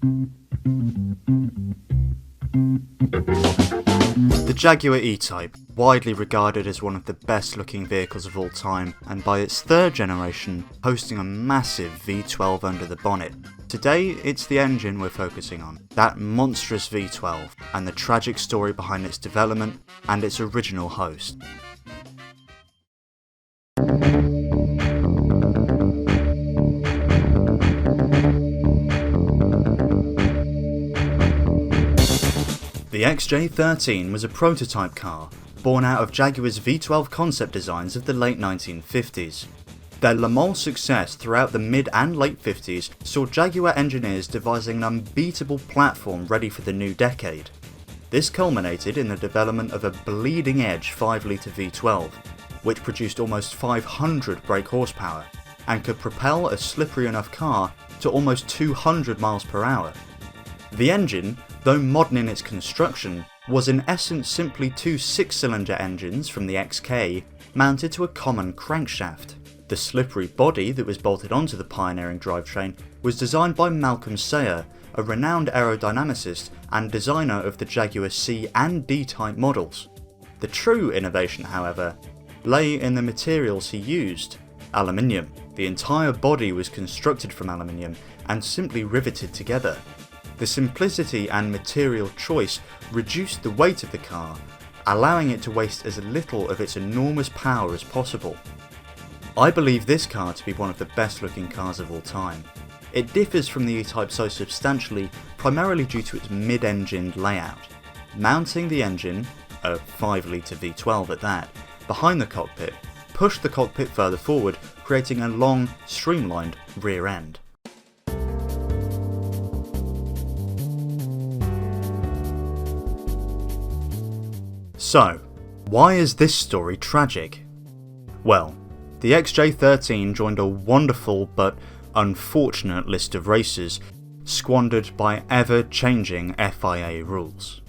The Jaguar E-Type, widely regarded as one of the best looking vehicles of all time, and by its third generation, boasting a massive V12 under the bonnet. Today, it's the engine we're focusing on, that monstrous V12, and the tragic story behind its development and its original host. The XJ13 was a prototype car, born out of Jaguar's V12 concept designs of the late 1950s. Their Le Mans success throughout the mid and late 50s saw Jaguar engineers devising an unbeatable platform ready for the new decade. This culminated in the development of a bleeding-edge 5-litre V12, which produced almost 500 brake horsepower, and could propel a slippery enough car to almost 200 miles per hour. The engine, though modern in its construction, was in essence simply two 6-cylinder engines from the XK mounted to a common crankshaft. The slippery body that was bolted onto the pioneering drivetrain was designed by Malcolm Sayer, a renowned aerodynamicist and designer of the Jaguar C and D-type models. The true innovation, however, lay in the materials he used: aluminium. The entire body was constructed from aluminium and simply riveted together. The simplicity and material choice reduced the weight of the car, allowing it to waste as little of its enormous power as possible. I believe this car to be one of the best looking cars of all time. It differs from the E-Type so substantially primarily due to its mid-engined layout. Mounting the engine, a 5-litre V12 at that, behind the cockpit pushed the cockpit further forward, creating a long, streamlined rear end. So, why is this story tragic? Well, the XJ13 joined a wonderful but unfortunate list of races squandered by ever-changing FIA rules.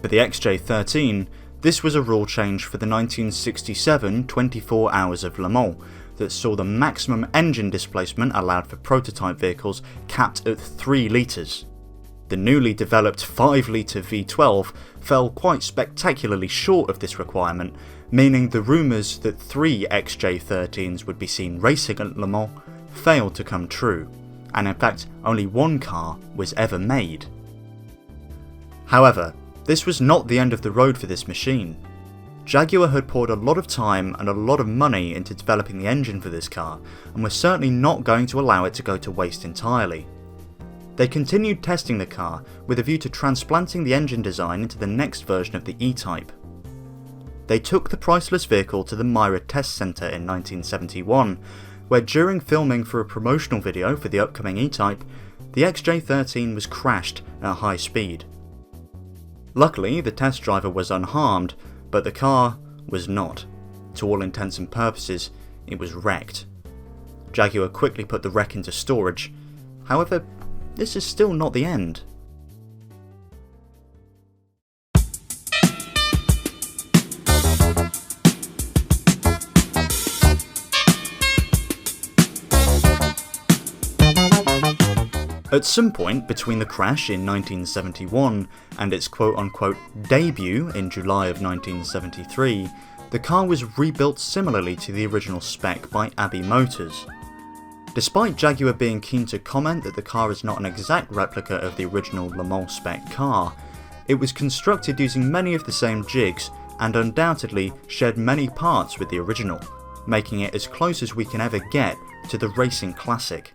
For the XJ13, this was a rule change for the 1967 24 Hours of Le Mans that saw the maximum engine displacement allowed for prototype vehicles capped at 3 litres. The newly developed 5-litre V12 fell quite spectacularly short of this requirement, meaning the rumours that 3 XJ13s would be seen racing at Le Mans failed to come true, and in fact only one car was ever made. However, this was not the end of the road for this machine. Jaguar had poured a lot of time and a lot of money into developing the engine for this car, and was certainly not going to allow it to go to waste entirely. They continued testing the car with a view to transplanting the engine design into the next version of the E-Type. They took the priceless vehicle to the Myra Test Centre in 1971, where during filming for a promotional video for the upcoming E-Type, the XJ13 was crashed at high speed. Luckily, the test driver was unharmed, but the car was not. To all intents and purposes, it was wrecked. Jaguar quickly put the wreck into storage. However, this is still not the end. At some point between the crash in 1971 and its quote-unquote debut in July of 1973, the car was rebuilt similarly to the original spec by Abbey Motors. Despite Jaguar being keen to comment that the car is not an exact replica of the original Le Mans spec car, it was constructed using many of the same jigs and undoubtedly shared many parts with the original, making it as close as we can ever get to the racing classic.